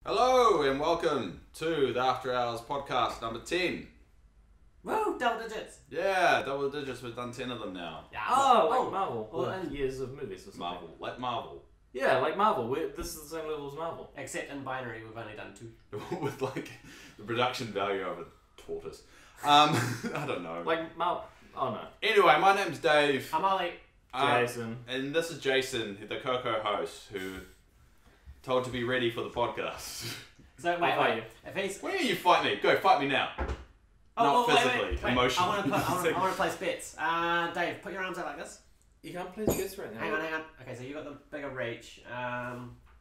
Hello and welcome to the After Hours Podcast number 10. Woo, double digits. Yeah, double digits. We've done 10 of them now. Yeah. Like Marvel. Well, Or years of movies or something. Marvel, like Marvel. Yeah, like Marvel. This is the same level as Marvel. Except in binary, we've only done 2. With like the production value of a tortoise. I don't know. Like Marvel. Oh no. Anyway, my name's Dave. I'm Ollie. Jason. And this is Jason, the Coco-host, who told to be ready for the podcast. So wait. If he's Where are you fight me? Go, fight me now. Not physically, emotionally. I want to place bets. Dave, put your arms out like this. You can't play bits right now. Hang on. Okay, so you got the bigger reach.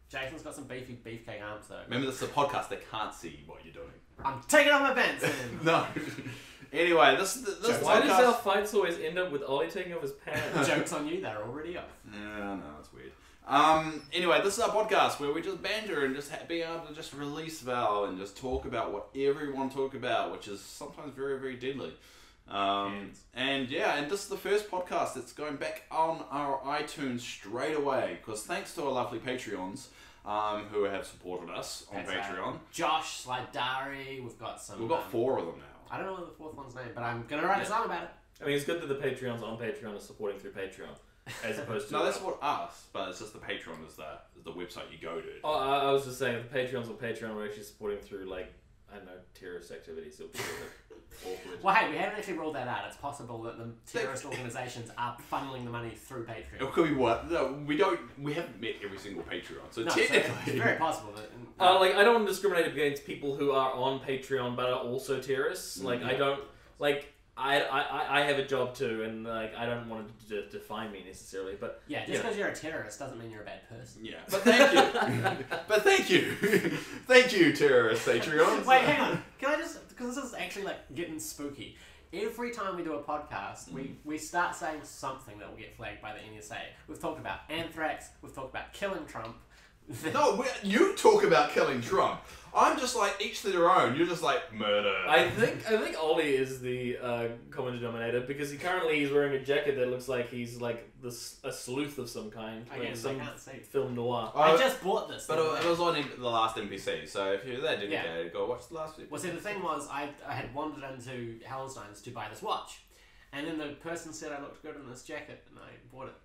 Jason's got some beefy beefcake arms though. Remember, this is a podcast. They can't see what you're doing. I'm taking off my pants. No. Anyway, this Why podcast... does our fights always end up with Ollie taking off his pants? Joke's on you, they're already off. Yeah, no, that's weird. Anyway, this is our podcast where we just banter and just be able to just release Val and just talk about what everyone talk about, which is sometimes very, very deadly. And this is the first podcast that's going back on our iTunes straight away, because thanks to our lovely Patrons who have supported us on Patreon. Josh, Syldari, we've got 4 of them now. I don't know what the 4th one's name, but I'm going to write a song about it. I mean, it's good that the Patreons on Patreon are supporting through Patreon, as opposed to... No, that's what us, but it's just the Patreon is the website you go to. Oh, I was just saying, the Patreons on Patreon were actually supporting through, like, I don't know, terrorist activities. It was awkward. Well, hey, we haven't actually ruled that out. It's possible that the terrorist organisations are funneling the money through Patreon. It could be what? No, we haven't met every single Patreon, so technically... So it's very possible that... I don't want to discriminate against people who are on Patreon but are also terrorists. Like, I don't... Like, I have a job too, and like I don't want it to define me necessarily, but... Yeah, just because you're a terrorist doesn't mean you're a bad person. Yeah, but thank you. But thank you. Thank you, terrorist Patreons. Wait, hang on. Can I just... Because this is actually like getting spooky. Every time we do a podcast, we start saying something that will get flagged by the NSA. We've talked about anthrax, we've talked about killing Trump. No, you talk about killing Trump. I'm just like, each to their own. You're just like, murder. I think Ollie is the common denominator because he's wearing a jacket that looks like he's like a sleuth of some kind. I guess some I can't see. Film noir. I just bought this. But it was on the last NPC, so if you're that dedicated, go watch the last video. Well, see, the thing was, I had wandered into Hallenstein's to buy this watch. And then the person said I looked good in this jacket, and I bought it.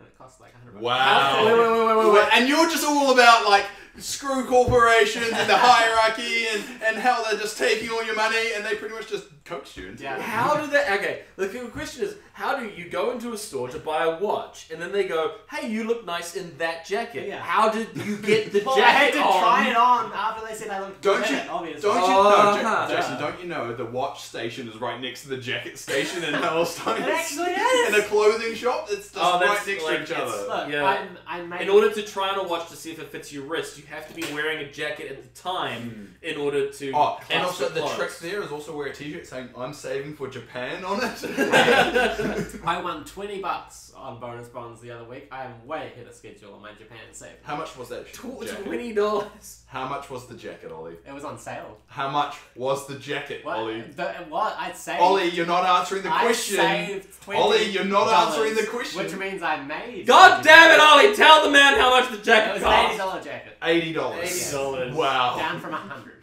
And it cost like $100. Wow. Wait. And you're just all about like screw corporations and the hierarchy and how they're just taking all your money and they pretty much just coaxed you into it. How did that... Okay, the question is, how do you go into a store to buy a watch and then they go, hey, you look nice in that jacket. Yeah. How did you get the jacket I had to on? try it on after they said I looked good in it, obviously. Jason, don't you know the watch station is right next to the jacket station in Palestine? It actually is! In a clothing shop, it's just right next to each other. Look, yeah. I made in order to try on a watch to see if it fits your wrist, you have to be wearing a jacket at the time in order to... Oh, and also the clothes. trick there is also wear a t-shirt saying, I'm saving for Japan on it. I won $20 on bonus bonds the other week. I am way ahead of schedule on my Japan save. How much was that jacket? $20. How much was the jacket, Ollie? It was on sale. How much was the jacket, Ollie? What? I'd saved... Ollie, you're not answering the question. I saved $20. Ollie, you're not answering the question. Which means I made... God damn it, Ollie! Tell the man how much the jacket cost. It was an $80 jacket. $80. $80. Wow. Down from 100.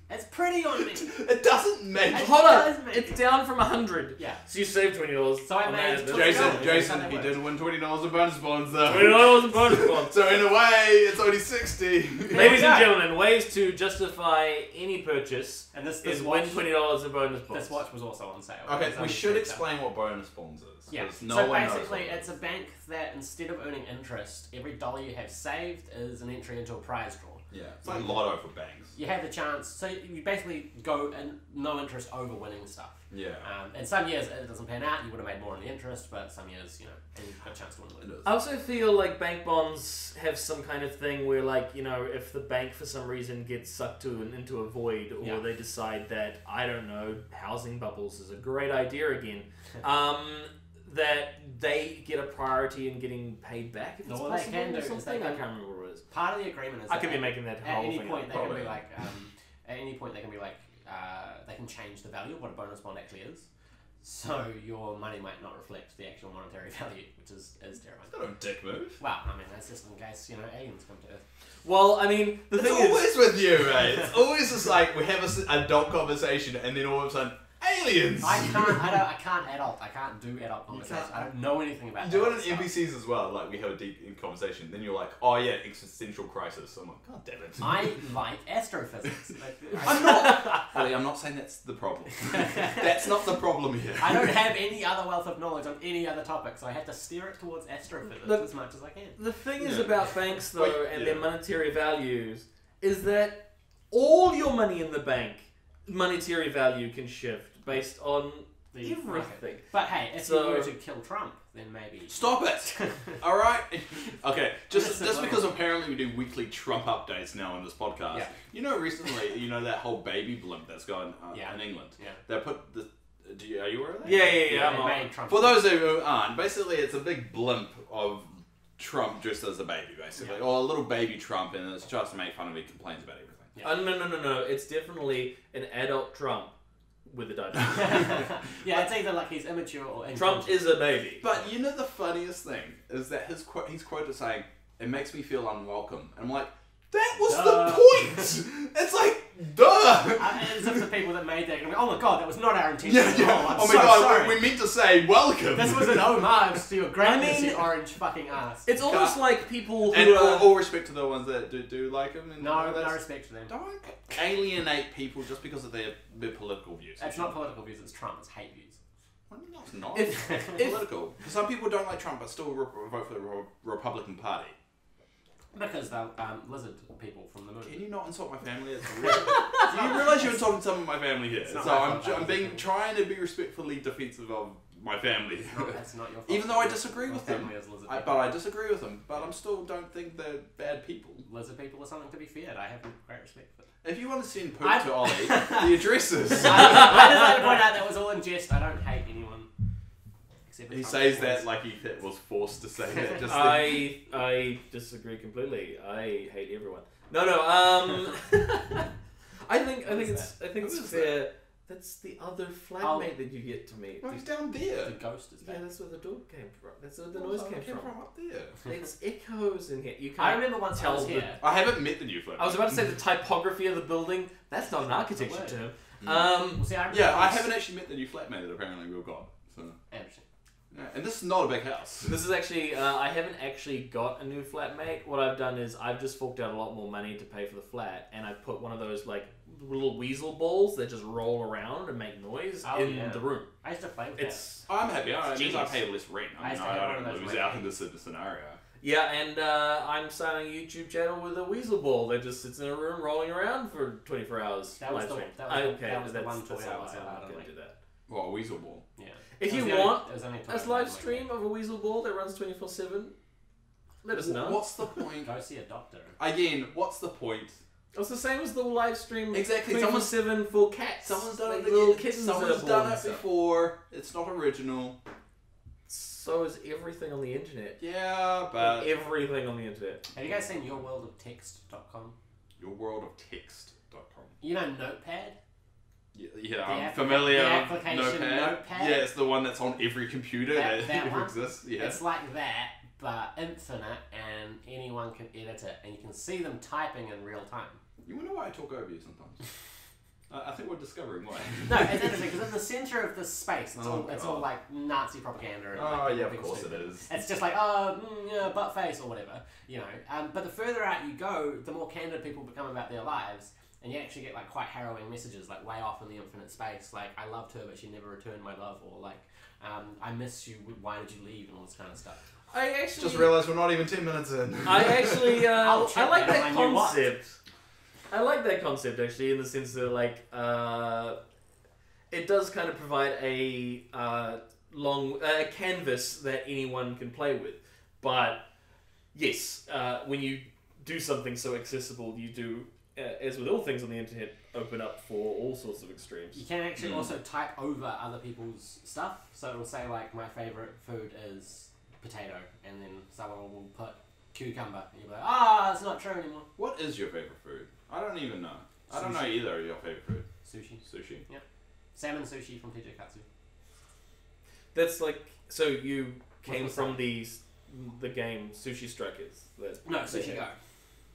It's pretty on me. It doesn't make... Hold on, it's down from 100. Yeah. So you saved $20. So I made $20. Jason, he didn't win $20 in bonus bonds though. $20 in bonus bonds. So in a way, it's only 60. Ladies and gentlemen, ways to justify any purchase and this is watch, win $20 in bonus bonds. This watch was also on sale. Okay, we should explain what bonus bonds is. Yeah, so basically it's a bank that instead of earning interest, every dollar you have saved is an entry into a prize draw. Yeah, it's like lotto for banks. You have the chance, so you basically go and no interest over winning stuff. Yeah. And some years it doesn't pan out, you would have made more on the interest, but some years, you've got a chance to win it. I also feel like bank bonds have some kind of thing where, like, if the bank for some reason gets sucked into a void, or they decide that, I don't know, housing bubbles is a great idea again, that they get a priority in getting paid back if it's possible. They can do or something. I can't remember what it is. Part of the agreement is I could be making that whole at any thing point up, they can be like at any point they can be like they can change the value of what a bonus bond actually is. so your money might not reflect the actual monetary value, which is terrifying. It's not a dick move. Well, I mean, that's just in case, aliens come to Earth. Well, I mean, the thing It's always is... with you, mate. It's always just like, we have a adult conversation, and then all of a sudden, aliens! I can't do adult conversations. I don't know anything about You do it that in stuff. NPCs as well, like we have a deep conversation, then you're like, oh yeah, existential crisis. I'm like, god damn it. I like astrophysics. I'm not saying that's the problem. That's not the problem here. I don't have any other wealth of knowledge on any other topic, so I have to steer it towards astrophysics as much as I can. The thing is Yeah. about banks, though, and their yeah. monetary values, is that all your money in the bank, monetary value can shift based on everything. Okay. But hey, if So- you were to kill Trump, then maybe... Stop it! Alright? Okay, just Listen, because apparently we do weekly Trump updates now on this podcast. Yeah. You know, recently, that whole baby blimp that's gone Yeah. in England? Yeah. They put the... Are you aware of that? Yeah, They I'm on. made Trump... For those who aren't, basically it's a big blimp of Trump dressed as a baby, basically. Yeah. Or a little baby Trump, and it's just to make fun of him, complains about everything. Yeah. No. It's definitely an adult Trump with a diaper. Yeah, it's either like he's immature or Trump intelligent. is a baby. But you know the funniest thing is that he's quoted saying, "It makes me feel unwelcome," and I'm like, that was the point. It's like, duh. As if the people that made that are going to go, oh my god, that was not our intention. Yeah. I'm Oh my so god, sorry. we meant to say welcome. This was an homage to your greatness, I mean, you orange fucking ass. It's almost like people who And are... all respect to the ones that do like him. And No respect to them. Don't alienate people just because of their political views. It's not political views, it's Trump, it's hate views. Well, no, it's not. If- It's political. Some people don't like Trump but still vote for the Republican Party. Because they're lizard people from the moon. Can you not insult my family? It's rude. Do you realise you're insulting some of my family here? It's So not my fault, I'm that was trying to be respectfully defensive of my family. That's not your fault. Even though I disagree Your with them. family is lizard But people. I disagree with them. But I still don't think they're bad people. Lizard people are something to be feared. I have great respect for them. If you want to send poop I- to Ollie, the address is... I just like to point out that was all in jest. I don't hate anyone. Except He Trump says supporters. that like he was forced to say that. Just I disagree completely. I hate everyone. No. I think it's fair. That's the other flatmate that you get to meet. Oh, he's down there. The ghost is Yeah, there. that's where the door came from. That's where the noise came from. up there. It's echoes in here. You can't I remember once I tell was the- here. I haven't met the new flat. I was about to say the typography of the building. That's not an architecture It's a term. Well, see, I remember Yeah, I once- haven't actually met the new flatmate that apparently we've got. So, Interesting. yeah. And this is not a big house. This is actually, I haven't actually got a new flatmate. What I've done is I've just forked out a lot more money to pay for the flat, and I've put one of those like little weasel balls that just roll around and make noise Oh, in yeah. the room. I used to play with It's I'm happy. It means I genius. pay less rent. I used to I have one of don't those lose when I out in came. this scenario. yeah, and I'm starting a YouTube channel with a weasel ball that just sits in a room rolling around for 24 hours. That was live the- stream. that was the- Okay, that was the that's one toy I how was allowed I'm to going make. to do that. Well, a weasel ball. Yeah. If It you was the only- want it was only a toy a I was live allowed to stream of a weasel ball that runs 24/7, let us know. What's the point? make. Go see a doctor. Again, what's the point? It's the same as the live stream. Exactly, 24/7 for cats. Someone's done Like it. little kittens Someone's that are born done and it stuff. before. It's not original. So is everything on the internet. Yeah, but Everything on the internet. Have you guys seen yourworldoftext.com? yourworldoftext.com. You know Notepad? Yeah, I'm app- familiar. the with application Notepad? Yeah, it's the one that's on every computer That that one? exists. Yeah. It's like that, but infinite, and anyone can edit it, and you can see them typing in real time. You wonder why I talk over you sometimes? I think we're discovering why. No, it's interesting because in the center of this space, it's, Oh, all, it's all God. like Nazi propaganda. And Oh like, yeah, of big course stupid. it is. It's just like, yeah, butt face or whatever, you know. But the further out you go, the more candid people become about their lives, and you actually get like quite harrowing messages, like way off in the infinite space, like I loved her but she never returned my love, or like I miss you, why did you leave, and all this kind of stuff. I actually Just realised we're not even 10 minutes in. I actually I'll I check like that that when you want. concept. I like that concept actually, in the sense that like it does kind of provide a long canvas that anyone can play with. But yes, when you do something so accessible, you do, as with all things on the internet, open up for all sorts of extremes. You can actually also type over other people's stuff, so it'll say like my favourite food is potato, and then someone will put cucumber, and you'll be like, it's not true anymore. What is your favourite food? I don't even know. I don't know Sushi. either of your favourite food. Sushi. Sushi. Salmon sushi from TJ Katsu. That's like so you came was from the game Sushi Strikers. No, Sushi Go.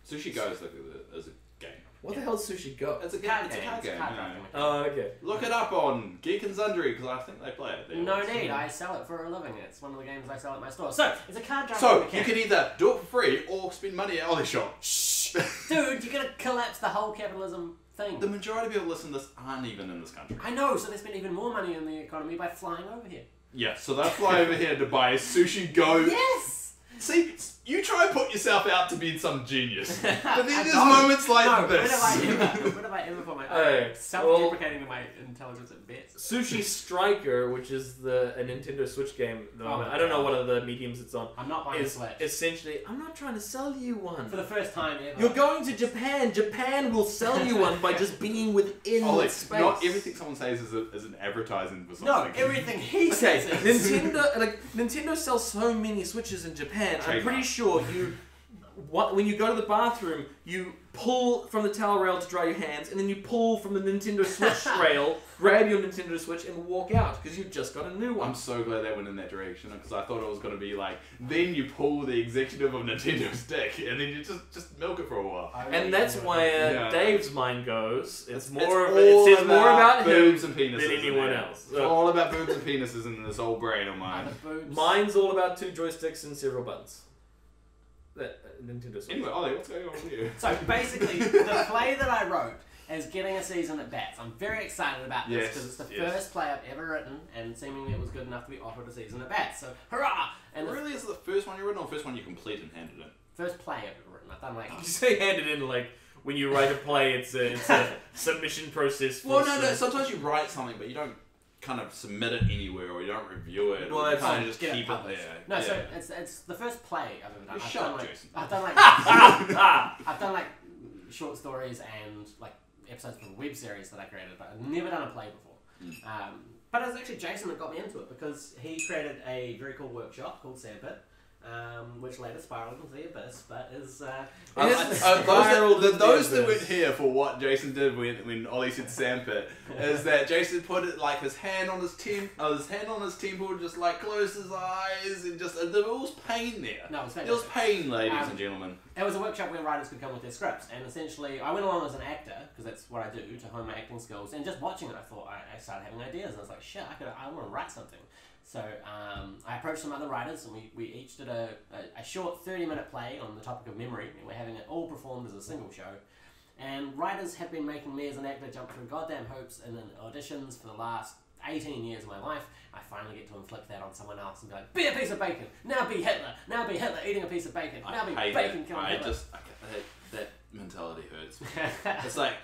Sushi Go is a game. What the hell is Sushi Go? It's a Card game. game. It's a It's a card card game. game. Oh, okay. Look it up on Geek and Sundry because I think they play it. No need. I sell it for a living. It's one of the games I sell at my store. So it's a card drafting So you mechanic. can either do it for free or spend money at Ellis shop. Shh, dude, you're gonna collapse the whole capitalism thing. The majority of people listen to this aren't even in this country. I know. So they spend even more money in the economy by flying over here. Yeah, so they'll fly over here to buy Sushi Go. Yes. See, you try and put yourself out to be some genius, but then I there's don't. moments like No, this. when have I ever put my Hey, self-deprecating my intelligence at best? Sushi Striker, which is a Nintendo Switch game at the moment. Oh, I don't know God. what other mediums it's on. I'm not buying a Is Switch. essentially, I'm not trying to sell you one. For the first time ever. You're going to Japan. Japan will sell you one by just being within Ollie, space. not everything someone says is an advertising for No, something. everything he Okay, says is. Nintendo sells so many Switches in Japan. I'm Trademark. pretty sure when you go to the bathroom, you pull from the towel rail to dry your hands, and then you pull from the Nintendo Switch rail, grab your Nintendo Switch, and walk out because you've just got a new one. I'm so glad they went in that direction because I thought it was going to be like, then you pull the executive of Nintendo's dick and then you just milk it for a while. And that's where Yeah. Dave's mind goes. It It's says all more about him boobs and penises than anyone isn't it? else. It's all about boobs and penises in this old brain of mine. Mine's all about 2 joysticks and several buttons. Nintendo Switch. Anyway, Ollie, what's going on with you? So basically, the play that I wrote is getting a season at bats. I'm very excited about this Yes, because it's the yes. first play I've ever written, and seemingly it was good enough to be offered a season at bats. So hurrah! And the Really, is it the first one you written or the first one you complete and handed in? first play I've ever written. I've done like You say hand it in like when you write a play, it's a submission process. For Well, no. Sometimes you write something, but you don't kind of submit it anywhere or you don't review it. Well, or you that's kind fine. of just Get it keep it published. there. No, Yeah. so it's the first play I've ever done. Just I've shut done up, like, Jason. I've done like short stories and like episodes for the web series that I created, but I've never done a play before. But it was actually Jason that got me into it because he created a very cool workshop called Sandpit, which later spiraled into the abyss, but is those that weren't here for what Jason did when Ollie said sandpit is that Jason put it like his hand on his temple, just like closed his eyes and just there was pain there. No, it was fantastic. There was pain, ladies and gentlemen. It was a workshop where writers could come with their scripts, and essentially I went along as an actor because that's what I do to hone my acting skills. And just watching it, I thought I started having ideas, and I was like, shit, I want to write something. So I approached some other writers, and we each did a short 30-minute play on the topic of memory, and we're having it all performed as a single show. And writers have been making me as an actor jump through goddamn hoops and in auditions for the last 18 years of my life. I finally get to inflict that on someone else and be like, be a piece of bacon, now be Hitler, now be Hitler eating a piece of bacon, now be bacon killing Hitler. That mentality hurts me. It's like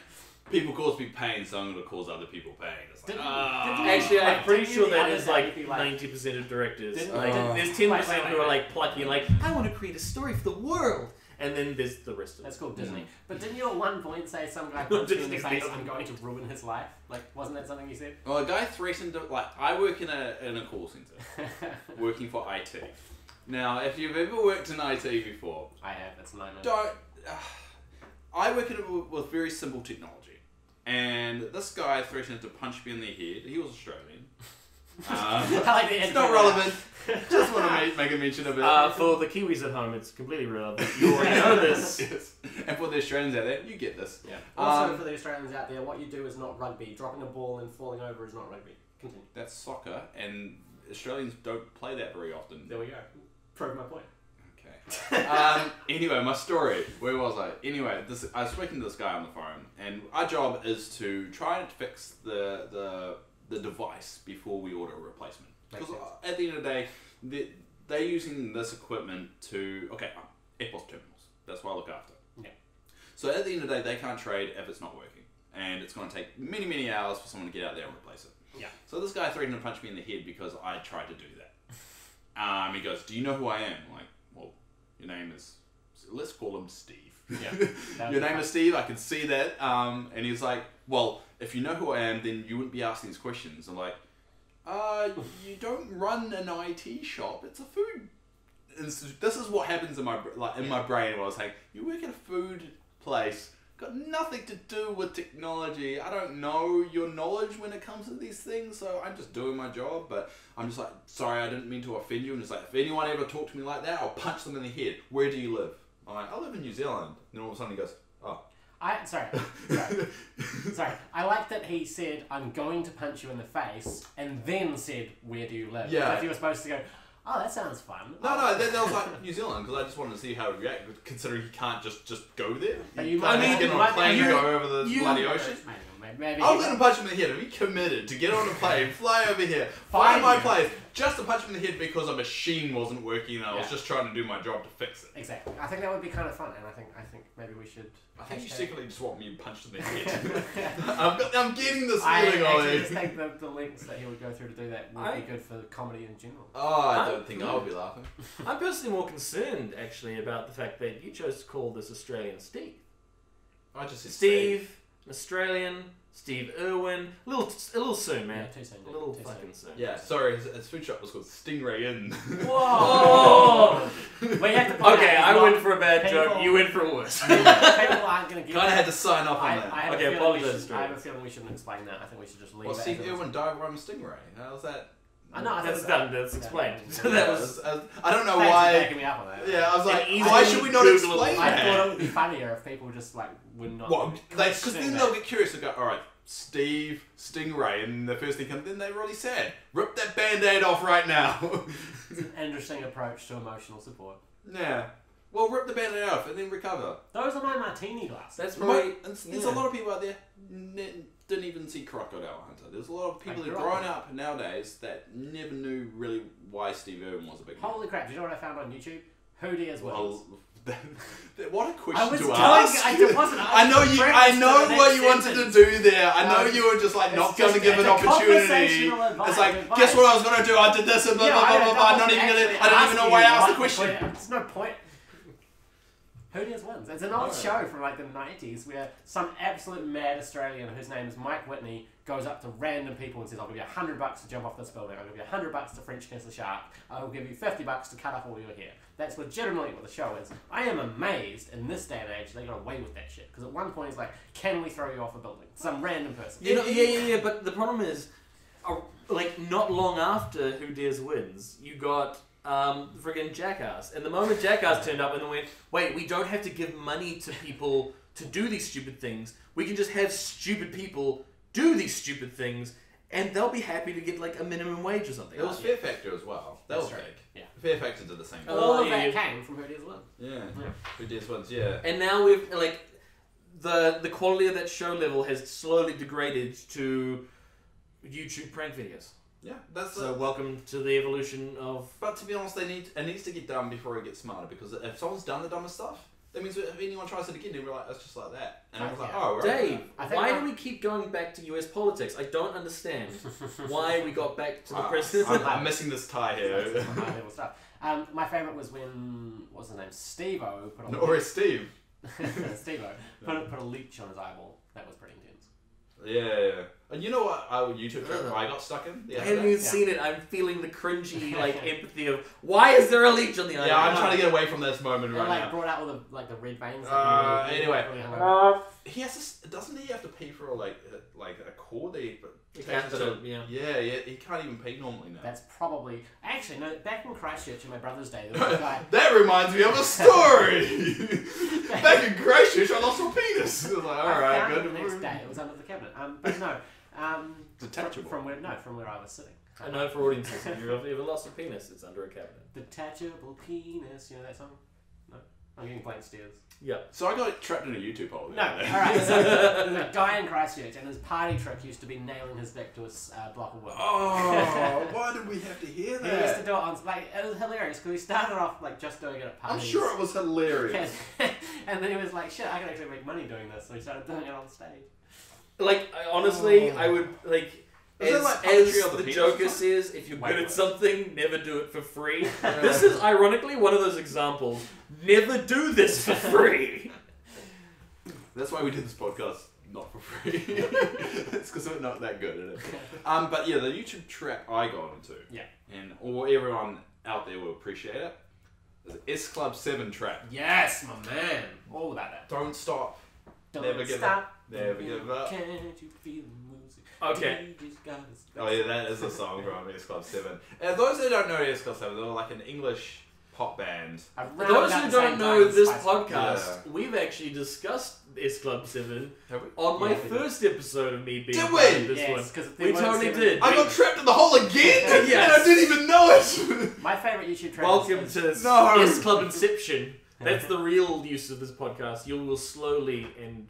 people cause me pain, so I'm going to cause other people pain. It's like, Actually, I'm pretty didn't sure you the that other is day like be like- 90% of directors. Didn't- Like, there's 10% Wait, who are like plucky and like, I want to create a story for the world. And then there's the rest of That's it. called Disney. But didn't you at one point say some guy punched me in the Disney's face, the I'm going to ruin his life? Like, wasn't that something you said? well, a guy threatened to, like, I work in a call center, working for IT. Now, if you've ever worked in IT before, I have, that's a nightmare. don't. I work with very simple technology, and this guy threatened to punch me in the head. He was Australian. I like the It's not relevant. Just want to make a mention of it. For the Kiwis at home, it's completely relevant. You already know this. Yes. And for the Australians out there, you get this. Yeah. Also, for the Australians out there, what you do is not rugby. Dropping a ball and falling over is not rugby. Continue. That's soccer, and Australians don't play that very often. There we go. Prove my point. Okay. Anyway, my story. Where was I? Anyway, I was speaking to this guy on the phone, and our job is to try and fix the device before we order a replacement. Because at the end of the day, they're using this equipment to airport terminals. That's what I look after. Yeah. So at the end of the day, they can't trade if it's not working, and it's going to take many, many hours for someone to get out there and replace it. Yeah. So this guy threatened to punch me in the head because I tried to do that. He goes, "Do you know who I am?" I'm like, well, your name is. Let's call him Steve. Yeah. Your name is Steve. I can see that. And he's like, well, if you know who I am, then you wouldn't be asking these questions. I'm like, you don't run an IT shop. It's a food. This is what happens in my brain. Where I was like, you work at a food place. got nothing to do with technology. I don't know your knowledge when it comes to these things, so I'm just doing my job. But I'm just like, sorry, I didn't mean to offend you. And it's like, if anyone ever talked to me like that, I'll punch them in the head. Where do you live? I'm like, I live in New Zealand. And then all of a sudden he goes, oh. Sorry. I like that he said, I'm going to punch you in the face, and then said, where do you live? Yeah. If you were supposed to go, oh, that sounds fun. No, that was like New Zealand, because I just wanted to see how he'd react, considering he can't just go there. But He you can't might- just get on a plane and go over the bloody Maybe- ocean. Maybe I was going to punch him in the head. If he committed to get on a plane, fly over here, find my place, just to punch him in the head because a machine wasn't working and I was just trying to do my job to fix it. Exactly. I think that would be kind of fun, and I think maybe we should. I think you hashtag- secretly just want me punched in the head. I'm getting this I feeling actually on just it. think the links that he would go through to do that would be good for comedy in general. Oh, I don't think I'll be laughing. I'm personally more concerned, actually, about the fact that you chose to call this Australian Steve. I just said Steve, an Australian, Steve Irwin. A little soon, man. Yeah, too soon. A little Too fucking soon. Yeah, sorry, his food shop was called Stingray Inn. Whoa! We have to point Okay, out I it's went not- for a bad people- joke. You went for a worse. People aren't going to get Kind of that. had to sign off on that. I have Okay, a feeling apologize, I have a feeling we shouldn't explain that. I think we should just leave Well, it. Steve as it is. Irwin died from Stingray. How's that? I know. I That's think done. That's explained. So Yeah, that was. I don't know Thanks for why. backing me up on that. Yeah, I was like, An why easy should we not Googleable explain I that? thought it would be funnier if people just like would not. Well, because question then that. they'll get curious and go, all right, Steve Stingray, and the first thing comes, then they're really sad. Rip that band-aid off right now. It's an interesting approach to emotional support. Yeah. Well, rip the band-aid off and then recover. Those are my martini glasses. That's probably. There's a lot of people out there didn't even see Crocodile Hunter. There's a lot of people who've grown up nowadays that never knew really why Steve Irwin was a big hit. Holy crap! Do you know what I found on YouTube? Who dares wins? Well, what a I question was to going. ask. I wasn't. I know you. I know what you wanted to do there. I know No, you were just like not it's going to just- give an it's a opportunity. conversational advice- It's like, advice. guess what I was going to do? I did this and blah blah blah blah. blah. I'm not even gonna. I don't even know why I asked the question. There's no point. Who dares wins? It's an old show from like the 90s where some absolute mad Australian whose name is Mike Whitney goes up to random people and says, I'll give you $100 to jump off this building, I'll give you $100 to French kiss a shark, I'll give you $50 to cut off all your hair. That's legitimately what the show is. I am amazed in this day and age they got away with that shit. Because at one point he's like, can we throw you off a building? Some random person. You know, yeah. But the problem is, like, not long after Who Dares Wins, you got friggin' Jackass. And the moment Jackass turned up and they went, wait, we don't have to give money to people to do these stupid things. We can just have stupid people do these stupid things and they'll be happy to get like a minimum wage or something. It was Fear Factor as well. That was That's big. Yeah. Fear Factor did the same thing. All of yeah, that yeah. came from Who Dares Win. Yeah. Who Dares Wins? Yeah. And now we've, like, the quality of that show level has slowly degraded to YouTube prank videos. Yeah. That's So welcome to the evolution of... But to be honest, it needs to get done before it gets smarter. Because if someone's done the dumbest stuff, that means if anyone tries it again, they'll be like, "That's just like that." And I was like, "Oh, we're over Dave, that." I think why I- do we keep going back to US politics? I don't understand why we got back to the president. I'm missing this tie That's here. some high level stuff. My favourite was when, what's his name? Steve-O put a Or is Steve? Steve-O put a leech on his eyeball. That was pretty intense. Yeah. And you know what YouTube trap I got stuck in? The I other haven't day? even seen it. I'm feeling the cringy like empathy of why is there a leech on the eye? Yeah, I'm trying to get away from this moment It right like now. brought out all the like the red veins. Anyway. He has to, doesn't he have to pee for a cord? It can't do- yeah. Yeah, he can't even pee normally now. That's probably actually no. Back in Christchurch in my brother's day, there was a guy. That reminds me of a story. Back in Christchurch, I lost my penis. I was like, all I right, found good. it the next day. It was under the cabinet. But no. Detachable. From where I was sitting. I know for audiences, if you've ever lost a penis, it's under a cabinet. Detachable penis. You know that song? No. I'm getting blank stares. Yeah. So I got trapped in a YouTube hole. No, alright, so there's a guy in Christchurch and his party trick used to be nailing his dick to a block of wood. Oh, why did we have to hear He used to that? do it on, like, it was hilarious because he started off like just doing it at I'm parties. sure it was hilarious. And then he was like, shit, I can actually make money doing this, so he started doing it on stage. Like, honestly, I would, like... Is As, that like as Poetry of the the Penis Joker or something? says, if you're Wait, good wait. at something, never do it for free. This is ironically one of those examples. Never do this for free. That's why we did this podcast not for free. It's because we're not that good at it. But yeah, the YouTube trap I got into, Yeah. and everyone out there will appreciate it. Is S Club 7 trap. Yes, my man. All about that. Don't stop. Don't Never give stop. up. Never give up. Can't you feel the music? Okay. You just gotta stop. Oh yeah, that is a song from S Club 7. Those who don't know S Club 7, they're like an English pop band. For those who don't know this podcast, we've actually discussed S Club 7 on my first episode of me being Did part we? of this Yes, one. 'cause We totally did. I got trapped in the hole again, Yes. and I didn't even know it. My favourite YouTube track Welcome is... to No. S Club Inception. That's the real use of this podcast. You will slowly and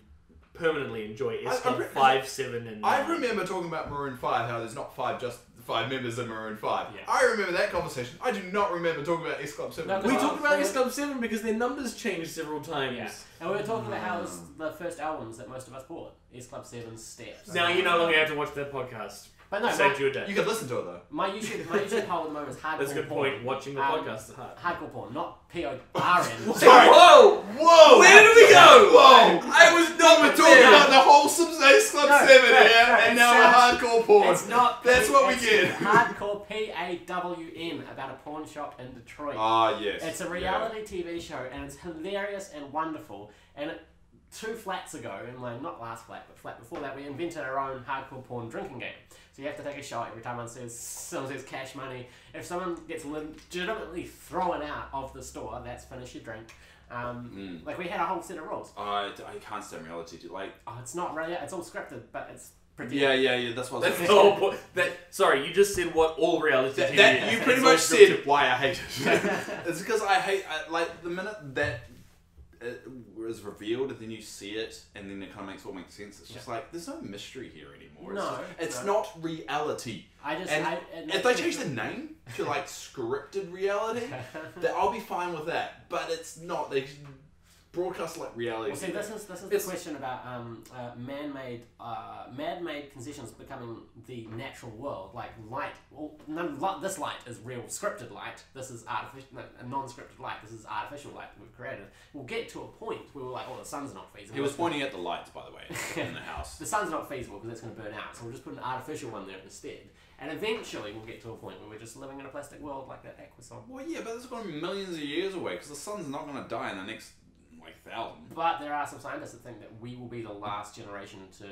permanently enjoy S Club 5, 7, and 9. I remember talking about Maroon 5, how there's not just 5 members in Maroon 5. Yeah. I remember that conversation. I do not remember talking about S Club 7. No, We talked about S Club 7 because their numbers changed several times. Yeah. And we were talking about how it was the first albums that most of us bought. S Club 7 Steps. Now you no longer have to watch that podcast. But no, Saved you a day. You can listen to it though. my YouTube hole at the moment is hardcore That's a good porn. point. Watching the podcast is hard. Hardcore porn, not P-O-R-N. Sorry. Whoa! Whoa! Where did we go? Whoa! I was not We're with talking them. about the wholesome S Club 7 here, and now we're hardcore porn. It's not. That's what we it's get. Hardcore P-A-W-N about a pawn shop in Detroit. Ah, yes. It's a reality TV show, and it's hilarious and wonderful. And 2 flats ago, and not last flat, but flat before that, we invented our own hardcore porn drinking game. So you have to take a shot every time someone says cash money. If someone gets legitimately thrown out of the store, that's finish your drink. Like we had a whole set of rules. I can't stand reality. Like, Oh, it's not really. It's all scripted, but it's pretty. yeah. That's what I was That's the whole point. Sorry, you just said what all reality TV is. You pretty It's all much scripted. said why I hate it. It's because I hate, like, the minute that it is revealed and then you see it and then it kind of makes all make sense. It's just like, there's no mystery here anymore. No, it's not reality. And if they change the name to like scripted reality, then I'll be fine with that. But it's not. They broadcast like reality. Well, see, this is the question about man-made concessions becoming the natural world. Like light, this light is real scripted light. This is a non-scripted light. This is artificial light that we've created. We'll get to a point where we're like, oh, the sun's not feasible. He was pointing at the lights, by the way, in the house. The sun's not feasible because it's going to burn out. So we'll just put an artificial one there instead. And eventually we'll get to a point where we're just living in a plastic world like that Aqua song. Well, yeah, but it's going to be millions of years away because the sun's not going to die in the next 1,000. But there are some scientists that think that we will be the last generation to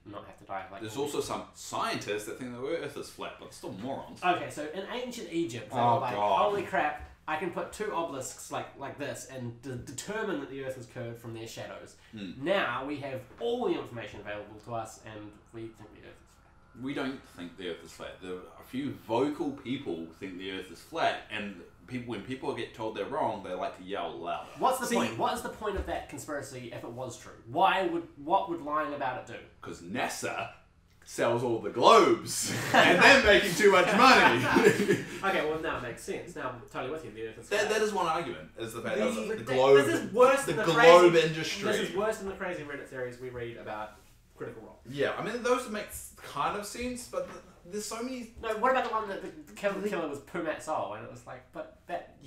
not have to die. Like There's also some scientists that think the Earth is flat, but still morons. Okay, so in ancient Egypt, they Oh, were like, God. holy crap, I can put 2 obelisks like this and determine that the Earth is curved from their shadows. Now we have all the information available to us and we think the Earth is flat. We don't think the Earth is flat. There are a few vocal people think the Earth is flat, and when people get told they're wrong, they like to yell louder. What's the point? What is the point of that conspiracy if it was true? What would lying about it do? Because NASA sells all the globes, and they're making too much money. Okay, well now it makes sense. Now I'm totally with you. The Earth is flat. That is one argument, is the fact that the This globe, is worse the than globe crazy, industry. This is worse than the crazy Reddit theories we read about Critical Role. Yeah, I mean, those make kind of sense, but there's so many... No, what about the one that the killer was Pumat Sol, and it was like, but that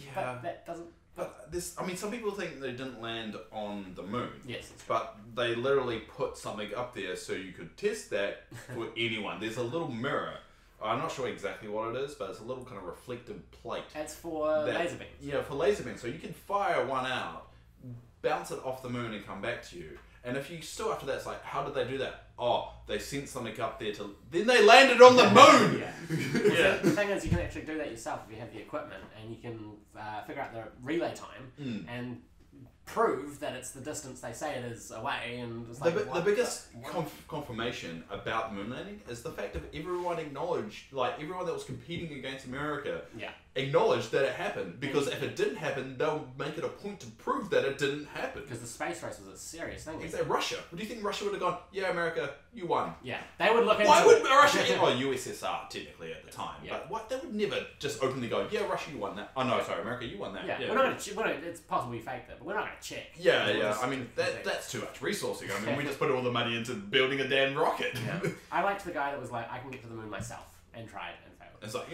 doesn't... But this, I mean, some people think they didn't land on the moon. Yes. But they literally put something up there so you could test that for anyone. There's a little mirror. I'm not sure exactly what it is, but it's a little kind of reflective plate. It's for laser beams. Yeah, for laser beams. So you can fire one out, bounce it off the moon and come back to you. And if you still after that, it's like, how did they do that? Oh, they sent something up there to... Then they landed on the moon! Yeah. The thing is, you can actually do that yourself if you have the equipment, and you can figure out the relay time and prove that it's the distance they say it is away. And it's like, the biggest confirmation about the moon landing is the fact that everyone acknowledged, like everyone that was competing against America, acknowledged that it happened. Because if it didn't happen, they'll make it a point to prove that it didn't happen. Because the space race was a serious thing. Is that Russia? Do you think Russia would have gone, yeah, America, you won? Yeah, they would look into Why would it. Russia... Oh, USSR, technically, at the time. But what? They would never just openly go, yeah, Russia, you won that. Oh, no, sorry, America, you won that. Yeah, we're not going to... It's possible we faked it, but we're not going to check. Yeah. I mean, that's too much resourcing. I mean, we just put all the money into building a damn rocket. Yeah. I liked the guy that was like, I can get to the moon myself, and tried and failed. It's like,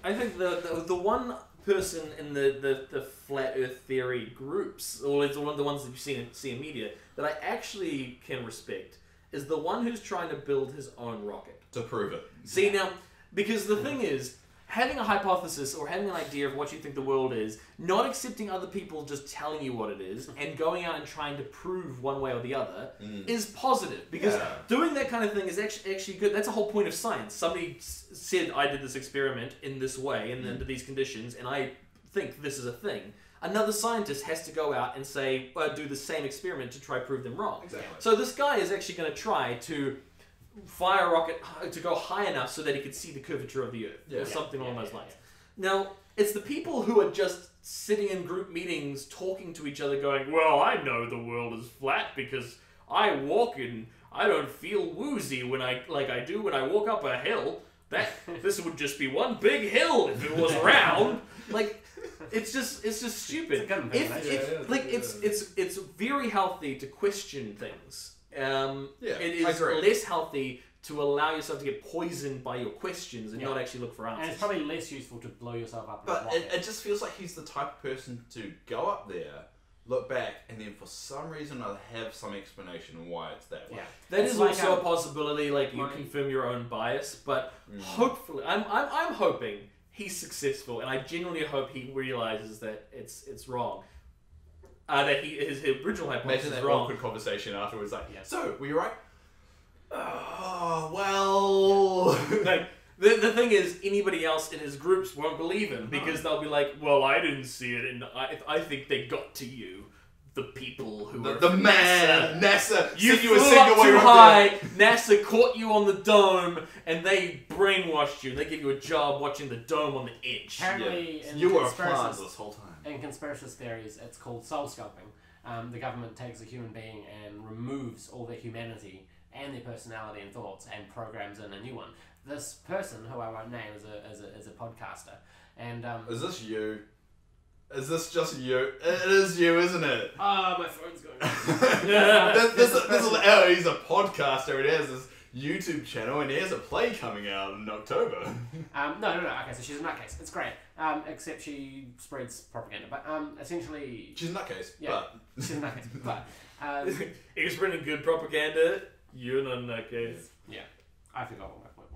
I think the one person in the flat Earth theory groups, or it's one of the ones that you see in media, that I actually can respect is the one who's trying to build his own rocket to prove it. See now, because the thing is, having a hypothesis or having an idea of what you think the world is, not accepting other people just telling you what it is, and going out and trying to prove one way or the other is positive. Because doing that kind of thing is actually good. That's the whole point of science. Somebody said, I did this experiment in this way and under these conditions, and I think this is a thing. Another scientist has to go out and say, do the same experiment to try to prove them wrong. Exactly. So this guy is actually going to try to fire a rocket to go high enough so that he could see the curvature of the Earth, or something along those lines. Now, it's the people who are just sitting in group meetings talking to each other going, well, I know the world is flat because I walk and I don't feel woozy when I do when I walk up a hill. This would just be one big hill if it was round. Like, it's just stupid. It's very healthy to question things. It is less healthy to allow yourself to get poisoned by your questions and not actually look for answers. And it's probably less useful to blow yourself up. But it just feels like he's the type of person to go up there, look back, and then for some reason or other have some explanation on why it's that way. Yeah. That is like also a possibility, like you confirm your own bias, but hopefully, I'm hoping he's successful, and I genuinely hope he realizes that it's wrong. That his original hypothesis Imagine is that wrong. awkward conversation afterwards, like, so, were you right? Oh, well... Like, the thing is, anybody else in his groups won't believe him, because they'll be like, well, I didn't see it, and I think they got to you. The people who are the man, NASA, you flew up too high, NASA caught you on the dome, and they brainwashed you. They give you a job watching the dome on the edge. Apparently, you were a plant this whole time. In conspiracy theories, it's called soul scalping. The government takes a human being and removes all their humanity and their personality and thoughts and programs in a new one. This person, who I won't name, is a podcaster. And is this you? Is this just you? It is you, isn't it? Oh, my phone's going. He's a podcaster. He has this YouTube channel, and he has a play coming out in October. No. Okay, so she's a nutcase. It's great. Except she spreads propaganda. But essentially, she's a nutcase. Yeah, but she's a nutcase. But you're spreading good propaganda. You're not a nutcase. Yeah, I forgot what my point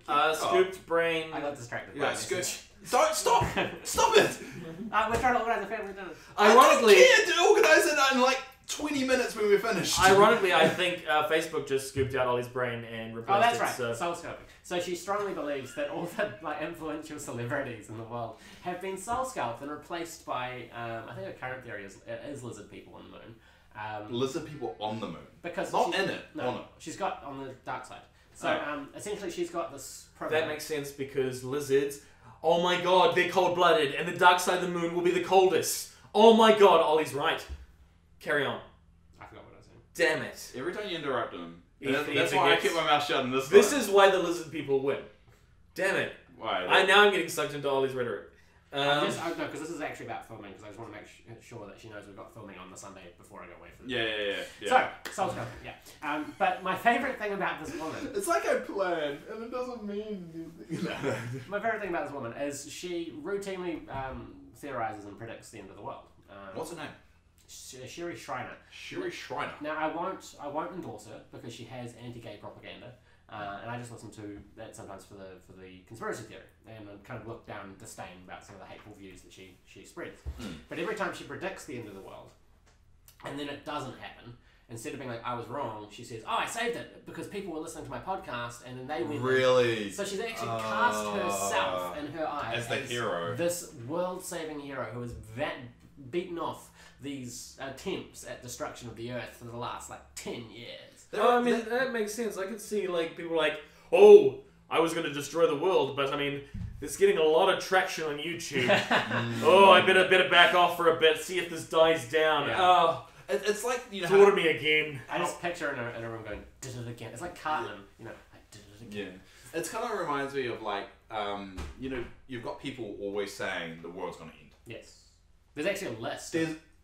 was. Scooped brain. I got distracted. Yeah, Scooped. Stop it! We're trying to organise a family dinner. Ironically, I don't care to organise it in like 20 minutes when we're finished. Ironically, I think Facebook just scooped out Ollie's brain and replaced it. Oh, that's right. right. Soul scalping. So she strongly believes that all the influential celebrities in the world have been soul scalped and replaced by, I think her current theory is lizard people on the moon. Lizard people on the moon. Because not in it. No, on it. She's got on the dark side. So essentially, she's got this program. That makes sense because lizards. Oh my god, they're cold-blooded, and the dark side of the moon will be the coldest. Oh my god, Ollie's right. Carry on. I forgot what I was saying. Damn it. Every time you interrupt him. That's why I keep my mouth shut in this This is why the lizard people win. Damn it. Why? Now I'm getting sucked into Ollie's rhetoric. No, because this is actually about filming, because I just want to make sure that she knows we've got filming on the Sunday before I go away for the day. Yeah. So, soul scalping, yeah. But my favourite thing about this woman... It's like I planned, and it doesn't mean anything. My favourite thing about this woman is she routinely theorises and predicts the end of the world. What's her name? Sherry Schreiner. Sherry Schreiner. Now, I won't endorse her, because she has anti-gay propaganda. And I just listen to that sometimes for the conspiracy theory, and kind of look down in disdain about some of the hateful views that she spreads. But every time she predicts the end of the world, and then it doesn't happen, instead of being like, I was wrong, she says, oh, I saved it because people were listening to my podcast, and then they went... Really? So she's actually cast herself in her eyes as the hero. This world-saving hero who has beaten off these attempts at destruction of the Earth for the last, 10 years. I mean, that makes sense. I could see, people like, oh, I was going to destroy the world, but, I mean, it's getting a lot of traction on YouTube. Oh, I better back off for a bit, see if this dies down. Yeah. Oh, it's like, thought me again. I just picture her in a room going, did it again. It's like Cartman, I did it again. Yeah. It kind of reminds me of, you've got people always saying the world's going to end. Yes. There's actually a list.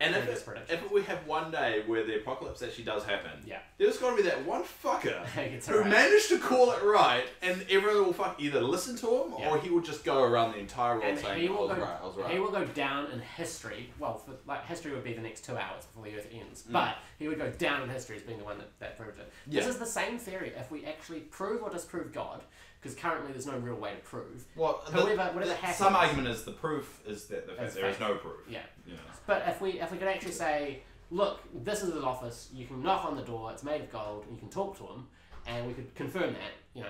And if we have one day where the apocalypse actually does happen, yeah, there's got to be that one fucker who right. managed to call it right, and everyone will either listen to him or he will just go around the entire world saying, I was right. He will go down in history. Well, history would be the next 2 hours before the Earth ends, but he would go down in history as being the one that proved it. Yeah. This is the same theory. If we actually prove or disprove God, because currently there's no real way to prove. Well, Whatever happens, some argument is the proof is that the fact there is no proof. Yeah. You know. But if we could actually say, look, this is his office. You can knock on the door. It's made of gold. And you can talk to him, and we could confirm that. You know,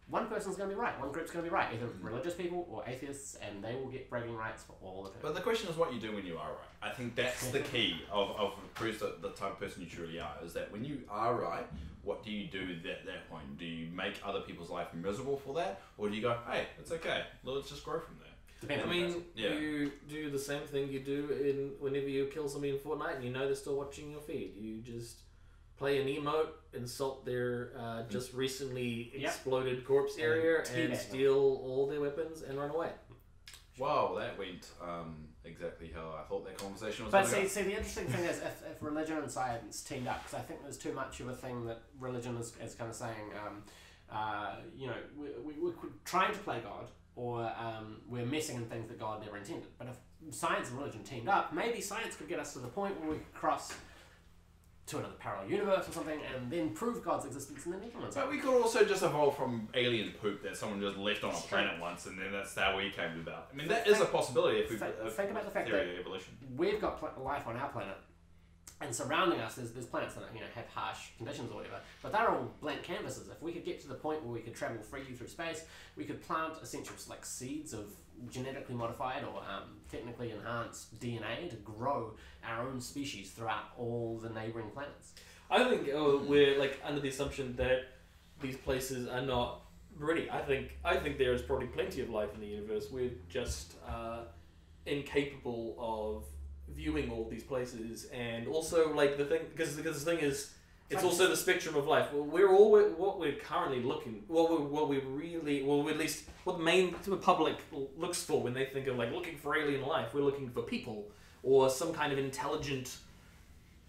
one person's going to be right. One group's going to be right. Either religious people or atheists, and they will get bragging rights for all of it. But the question is what you do when you are right. I think that's the key of proves the type of person you truly are. Is that when you are right, what do you do at that point? Do you make other people's life miserable for that, or do you go, hey, it's okay, let's just grow from there? I mean, you do the same thing you do whenever you kill somebody in Fortnite and you know they're still watching your feed. You just play an emote, insult their just recently exploded corpse area, and steal all their weapons and run away. Wow, that went exactly how I thought that conversation was going to go. But see, the interesting thing is if religion and science teamed up, because I think there's too much of a thing that religion is kind of saying, you know, we're trying to play God, or we're messing in things that God never intended. But if science and religion teamed up, maybe science could get us to the point where we could cross to another parallel universe or something, and then prove God's existence in the next. But we could also just evolve from alien poop that someone just left on a planet once, and then that's how we came about. I mean, that is a possibility if we think about the fact theory that of evolution. We've got life on our planet, and surrounding us, there's planets that have harsh conditions or whatever, but they're all blank canvases. If we could get to the point where we could travel freely through space, we could plant essential like seeds of genetically modified or technically enhanced DNA to grow our own species throughout all the neighboring planets. I think we're like under the assumption that these places are not ready. I think there is probably plenty of life in the universe. We're just incapable of viewing all these places, and also like the thing because the thing is it's also the spectrum of life. Well, what we're currently looking, at least what the main public looks for when they think of like looking for alien life. We're looking for people or some kind of intelligent,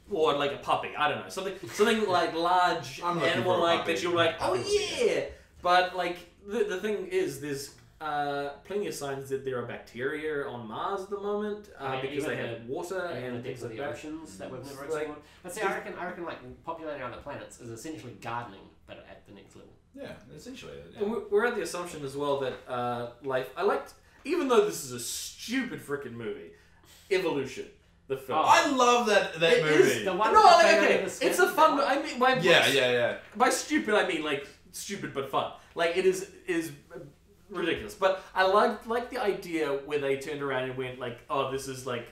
or like a puppy. I don't know, something like large animal like that. You're like, oh yeah, but like the thing is, there's plenty of signs that there are bacteria on Mars at the moment because they have water and the depths of the oceans that we've never explored. But see, I reckon like populating other planets is essentially gardening, but at the next level. Yeah, essentially. Yeah. We're at the assumption as well that life. I liked, even though this is a stupid freaking movie, Evolution. The film. Oh, I love that movie. Is the one it's a fun. I mean, yeah. By stupid, I mean like stupid but fun. Like it is ridiculous, but I like the idea where they turned around and went like, oh, this is like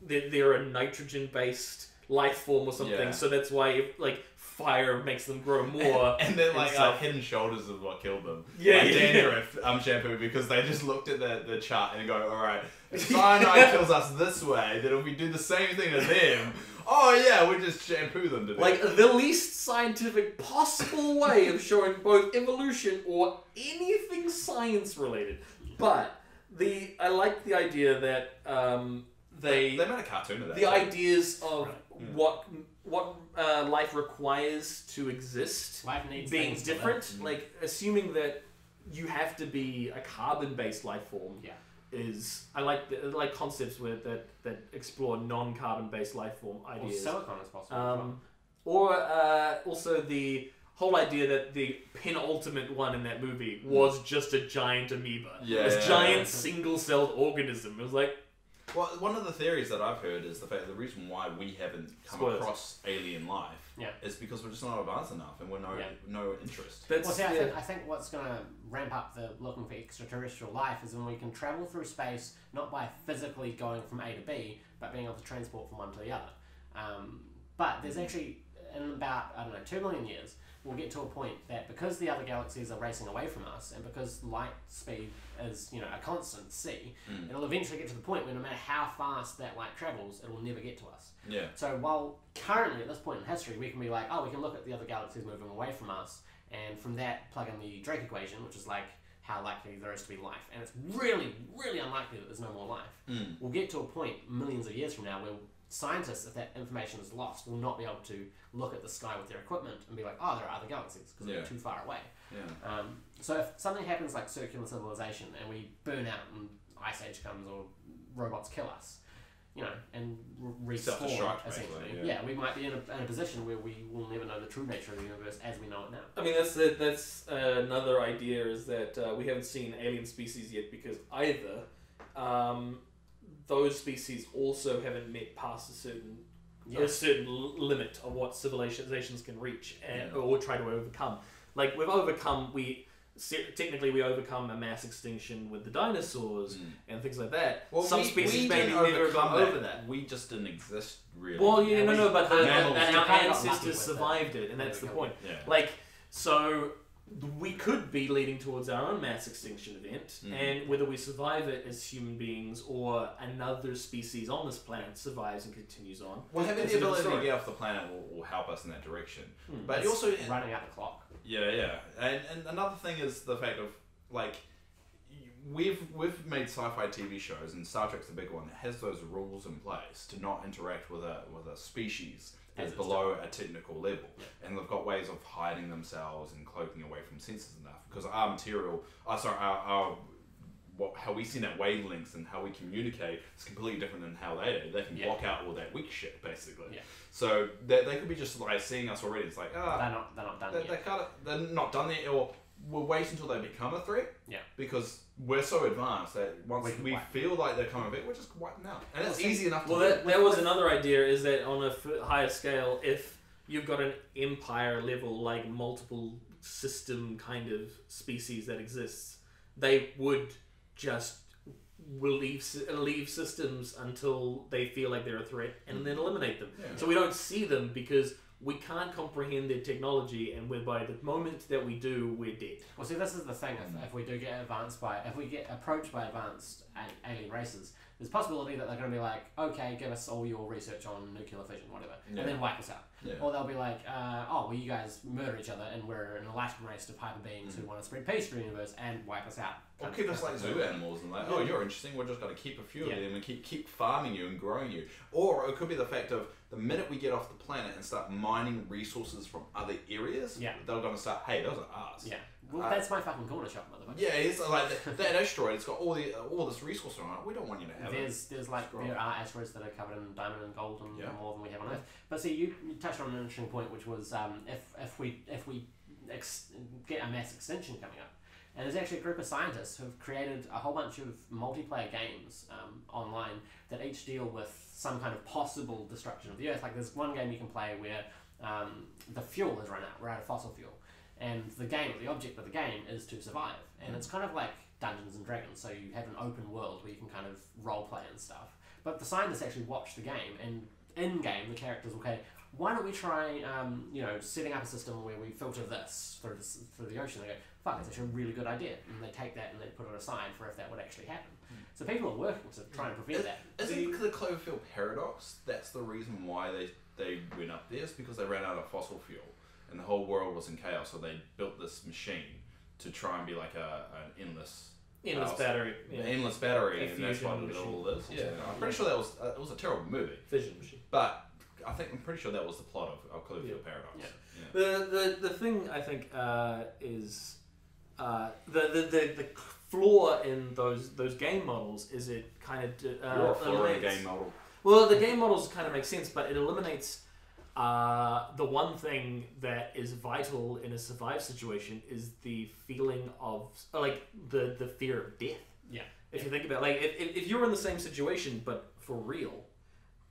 they're a nitrogen based life form or something, so that's why like fire makes them grow more. And then like Head and Shoulders is what killed them. Dandruff shampoo, because they just looked at the chart and go, all right, if cyanide kills us this way, then if we do the same thing to them, oh yeah, we just shampoo them to death. Like the least scientific possible way of showing both evolution or anything science related. But I like the idea that they made a cartoon of that. The ideas of what life requires to exist life needs being different, like assuming that you have to be a carbon-based life form. Yeah. I like concepts that explore non-carbon-based life form ideas. Or silicon is possible. Or also the whole idea that the penultimate one in that movie was just a giant amoeba. Giant single-celled organism. It was like... Well, one of the theories that I've heard is the fact the reason why we haven't come across alien life is because we're just not advanced enough and we're no interest. I think what's going to ramp up the looking for extraterrestrial life is when we can travel through space, not by physically going from A to B, but being able to transport from one to the other. But there's actually, in about, 2 million years, we'll get to a point that because the other galaxies are racing away from us, and because light speed is, a constant c, it'll eventually get to the point where no matter how fast that light travels, it'll never get to us. Yeah. So while currently at this point in history, we can be like, we can look at the other galaxies moving away from us, and from that plug in the Drake equation, which is like how likely there is to be life, and it's really, really unlikely that there's no more life. We'll get to a point millions of years from now where scientists, if that information is lost, will not be able to look at the sky with their equipment and be like, oh, there are other galaxies because they're too far away. Yeah. So if something happens like circular civilization and we burn out and ice age comes or robots kill us, and respawn, Self-destruct, essentially. basically, Yeah, we might be in a position where we will never know the true nature of the universe as we know it now. I mean, that's another idea, is that we haven't seen alien species yet, because either those species also haven't met past a certain limit of what civilizations can reach or try to overcome. Like, technically we overcome a mass extinction with the dinosaurs and things like that. Well, some species maybe never got over that. We just didn't exist, really. Well, but our ancestors lucky survived it, and that's the point. Yeah. Like, so we could be leading towards our own mass extinction event, and whether we survive it as human beings or another species on this planet survives and continues on. Well, having the ability to get off the planet will help us in that direction. But also running out the clock. Yeah. And another thing is the fact of, like, we've made sci-fi TV shows, and Star Trek's the big one that has those rules in place to not interact with a species that's below a technical level, and they've got ways of hiding themselves and cloaking away from sensors and stuff, because our material, how we send out wavelengths and how we communicate is completely different than how they do. They can block out all that weak shit, basically. Yeah. So they could be just like seeing us already. It's like, they're not done yet. They're not done yet, or we'll wait until they become a threat. Yeah. Because we're so advanced that once we feel like they're coming back, we're just wiping out, and it's easy enough to do. That was another idea, is that on a higher scale, if you've got an empire level, like multiple system kind of species that exists, they would just leave systems until they feel like they're a threat, and then eliminate them. Yeah. So we don't see them because we can't comprehend their technology, and by the moment that we do, we're dead. Well, see, this is the thing. If we do get if we get approached by advanced alien races, there's a possibility that they're going to be like, okay, give us all your research on nuclear fission, whatever, and then wipe us out. Yeah. Or they'll be like, you guys murder each other, and we're an Alaskan race of hyper beings who want to spread peace to the universe and wipe us out. Or keep us like zoo animals and like, you're interesting, we're just going to keep a few of them and keep farming you and growing you. Or it could be the fact of the minute we get off the planet and start mining resources from other areas, they're going to start, hey, those are ours. Yeah. Well, that's my fucking corner shop, motherfucker. Yeah, it's like that asteroid. It's got all this resource on it. We don't want you to have it. There are asteroids that are covered in diamond and gold and more than we have on Earth. But see, you touched on an interesting point, which was if we get a mass extinction coming up, and there's actually a group of scientists who've created a whole bunch of multiplayer games online that each deal with some kind of possible destruction of the Earth. Like, there's one game you can play where the fuel has run out. We're out of fossil fuel. And the object of the game is to survive. And it's kind of like Dungeons and Dragons, so you have an open world where you can kind of role play and stuff. But the scientists actually watch the game, and in game the characters, why don't we try setting up a system where we filter this through the ocean? They go, fuck, it's actually a really good idea. And they take that and they put it aside for if that would actually happen. So people are working to try and prevent that. Isn't the Cloverfield paradox? That's the reason why they went up there, is because they ran out of fossil fuel. And the whole world was in chaos, so they built this machine to try and be like an endless battery. Endless battery, and that's why we did all this. Yeah, I'm pretty sure that was it was a terrible movie. Fission machine. But I'm pretty sure that was the plot of Cloverfield Paradox. Yeah. The thing I think is the flaw in those game models is it kind of you're a flaw in a game model. Well, the game models kind of make sense, but it eliminates. The one thing that is vital in a survive situation is the feeling of, like, the fear of death. Yeah. If you think about it, like, if you're in the same situation, but for real,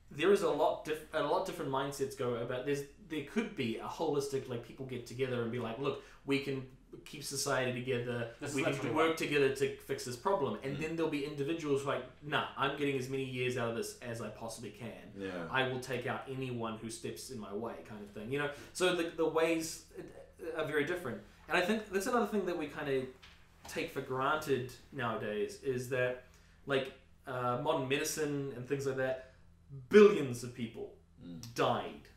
there is a lot different mindsets go about. There could be a holistic, like, people get together and be like, look, we can keep society together, we can work together to fix this problem, and then there'll be individuals like, nah, I'm getting as many years out of this as I possibly can. Yeah. I will take out anyone who steps in my way, kind of thing. So the ways are very different, and I think that's another thing that we kind of take for granted nowadays, is that, like, modern medicine and things like that, billions of people died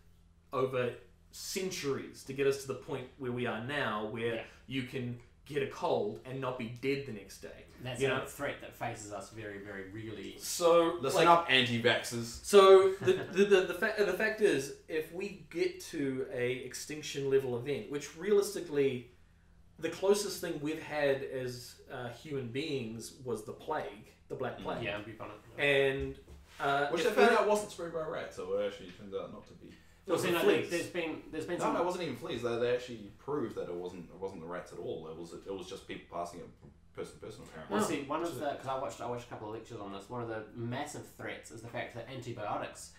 over centuries to get us to the point where we are now, where you can get a cold and not be dead the next day. That's a threat that faces us very, very really. So listen up, anti-vaxxers. So the fact is, if we get to a extinction level event, which realistically, the closest thing we've had as human beings was the plague, the Black Plague. Yeah, be funny. And Which they found out wasn't spread by rats, so it actually turned out not to be. Well, see, no, fleas. there's been No, some... it wasn't even fleas. They actually proved that it wasn't the rats at all. It was just people passing it from person to person apparently. Well, see, one of the... Because I watched a couple of lectures on this, one of the massive threats is the fact that antibiotics,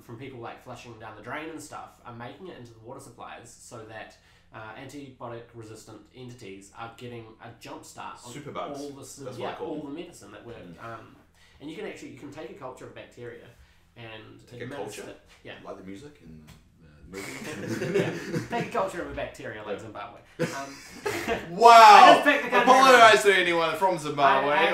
from people like flushing down the drain and stuff, are making it into the water supplies so that antibiotic-resistant entities are getting a jump start on Superbugs. all the medicine that we're... and you can take a culture of bacteria and take a culture? Yeah. Like the music and the movie? Yeah. Take a culture of a bacteria like Zimbabwe. Wow! Apologise to anyone from Zimbabwe. I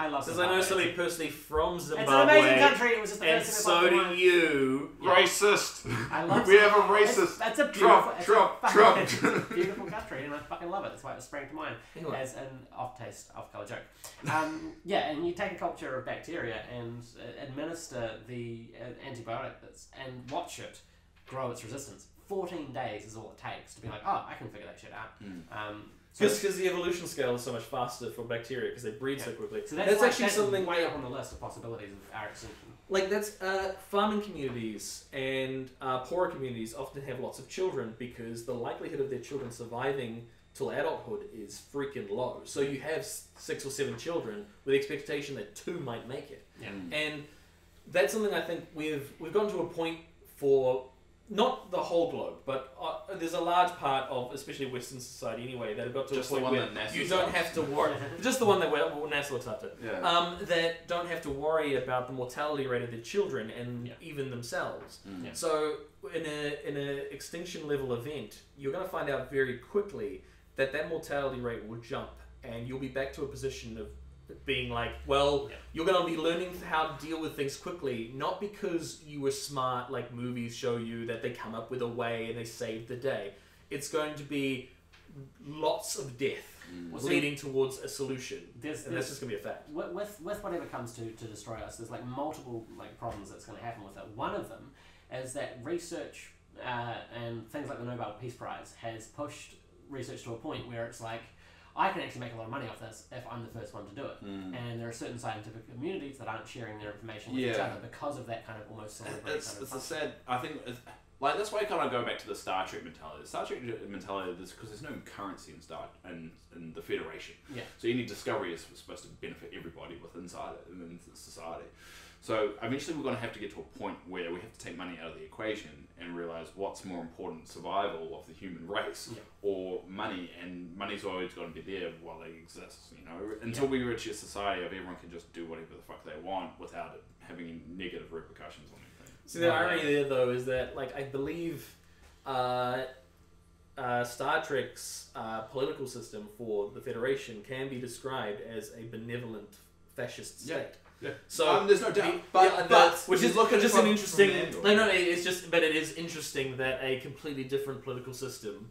love Because Zimbabwe. I know somebody personally from Zimbabwe. It's an amazing country. It was just the and first so do you. Yeah. Racist. I love We have a racist. That's a beautiful, Trump. It's a beautiful country, and I fucking love it. That's why it sprang to mind Anyway. as an off-color joke. And you take a culture of bacteria and administer the antibiotic and watch it grow its resistance. 14 days is all it takes to be like, oh, I can figure that shit out. Because the evolution scale is so much faster for bacteria because they breed so quickly. So that's actually something way up on the list of possibilities of our extinction. Like that's farming communities and poorer communities often have lots of children because the likelihood of their children surviving till adulthood is freaking low. So you have 6 or 7 children with the expectation that 2 might make it. Yeah. And that's something I think we've gotten to a point for. Not the whole globe, but there's a large part of, especially Western society anyway, that have got to Just a point the one where that NASA you don't have to worry. Just the one that NASA looks after. Yeah. That don't have to worry about the mortality rate of their children and even themselves. Yeah. So in a extinction level event, you're going to find out very quickly that mortality rate will jump, and you'll be back to a position of being like, well, you're going to be learning how to deal with things quickly, not because you were smart, like movies show you that they come up with a way and they save the day. It's going to be lots of death leading towards a solution, and that's just going to be a fact. With whatever comes to destroy us, there's like multiple problems that's going to happen with it. One of them is that research and things like the Nobel Peace Prize has pushed research to a point where it's like, I can actually make a lot of money off this if I'm the first one to do it. And there are certain scientific communities that aren't sharing their information with each other because of that kind of almost celebrity It's a sad... I think... Like, that's why I kind of go back to the Star Trek mentality. The Star Trek mentality is because there's no currency in the Federation. Yeah. So any discovery is supposed to benefit everybody within society. So eventually we're going to have to get to a point where we have to take money out of the equation and realize what's more important, survival of the human race or money, and money's always going to be there while they exist, until we reach a society of everyone can just do whatever the fuck they want without it having negative repercussions on anything. See, the irony there, though, is that, like, I believe Star Trek's political system for the Federation can be described as a benevolent fascist state. Yeah. So there's no doubt, which is just an interesting. It's just. But it is interesting that a completely different political system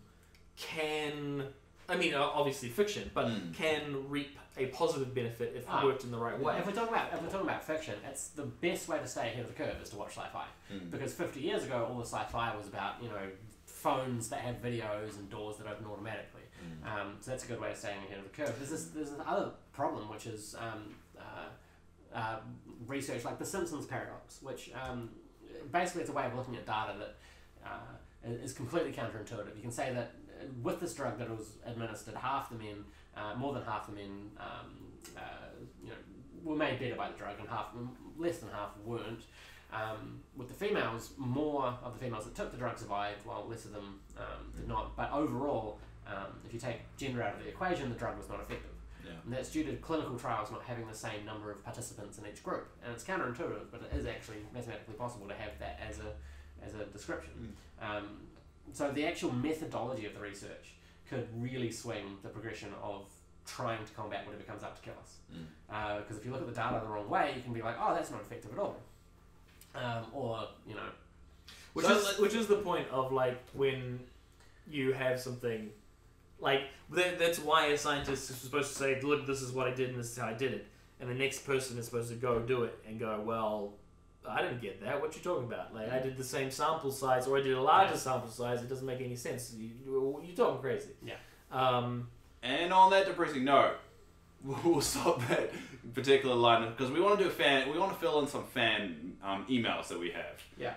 can. I mean, obviously fiction, but can reap a positive benefit if worked in the right way. If we're talking about fiction, it's the best way to stay ahead of the curve is to watch sci-fi. Because 50 years ago, all the sci-fi was about phones that had videos and doors that open automatically. So that's a good way of staying ahead of the curve. There's this other problem, which is research like the Simpsons paradox, which basically it's a way of looking at data that is completely counterintuitive. You can say that with this drug that was administered, more than half the men were made better by the drug, and less than half weren't. With the females, more of the females that took the drug survived, while less of them did not. But overall, if you take gender out of the equation, the drug was not effective. And that's due to clinical trials not having the same number of participants in each group. And it's counterintuitive, but it is actually mathematically possible to have that as a description. So the actual methodology of the research could really swing the progression of trying to combat whatever comes up to kill us. Because if you look at the data the wrong way, you can be like, oh, that's not effective at all. Which is the point of, like, when you have something... Like, that's why a scientist is supposed to say, look, this is what I did and this is how I did it. And the next person is supposed to go do it and go, well, I didn't get that. What you talking about? Like, I did the same sample size, or I did a larger sample size. It doesn't make any sense. You're talking crazy. Yeah. And on that depressing note, we'll stop that particular line because we want to do we want to fill in some fan emails that we have. Yeah.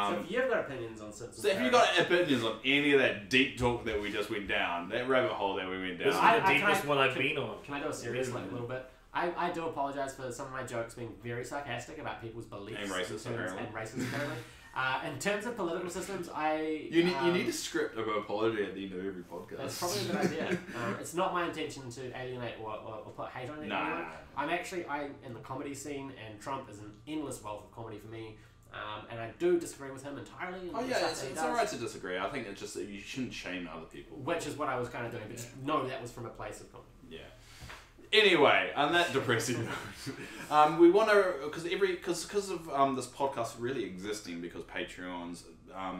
So if you've got opinions on Simpsons, so if you've got opinions on any of that deep talk that we just went down, that rabbit hole that we went down, this is the deepest one I've been on. Can I go serious a little bit? I do apologise for some of my jokes being very sarcastic about people's beliefs and racist apparently. In terms of political systems, you need a script of apology at the end of every podcast. That's probably a good idea. It's not my intention to alienate or put hate on anyone. Nah. I'm in the comedy scene, and Trump is an endless wealth of comedy for me. And I do disagree with him entirely. It's alright to disagree. I think it's just that you shouldn't shame other people. Which is what I was kind of doing, but no, that was from a place of comedy. Yeah. Anyway, on that depressing note, we want to because of this podcast really existing because Paterons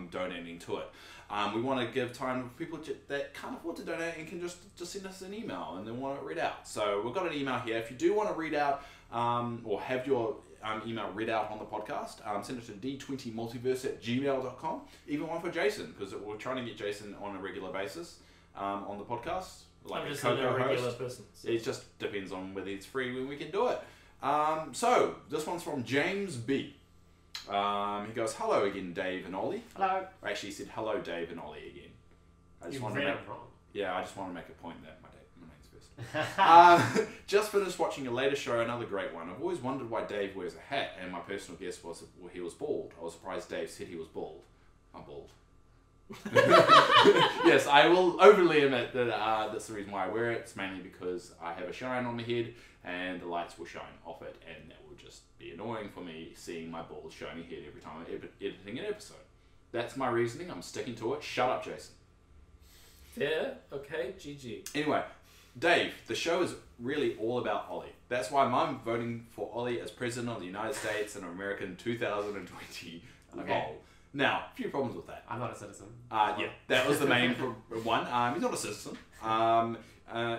donating to it. We want to give time for people that can't afford to donate and can just send us an email and then want to read out. So we've got an email here. If you do want to read out or have your email read out on the podcast, send it to d20multiverse@gmail.com. Even one for Jason because we're trying to get Jason on a regular basis on the podcast. Like I'm just a regular person. So. It just depends on whether it's free when we can do it. So, this one's from James B. He goes, hello again, Dave and Ollie. Hello. I actually said hello, Dave and Ollie again. I just you want read to make it wrong. Yeah, I just want to make a point that my name's first. Just finished watching your latest show, another great one. I've always wondered why Dave wears a hat, and my personal guess was he was bald. I was surprised Dave said he was bald. I'm bald. Yes, I will openly admit that that's the reason why I wear it. It's mainly because I have a shine on my head and the lights will shine off it, and that will just be annoying for me seeing my bald shiny head every time I'm editing an episode. That's my reasoning. I'm sticking to it. Shut up, Jason. Yeah, okay, GG. Anyway, Dave, the show is really all about Ollie. That's why I'm voting for Ollie as President of the United States in America in 2020. Okay. Now, a few problems with that. I'm not a citizen. Yeah, that was the main one. He's not a citizen.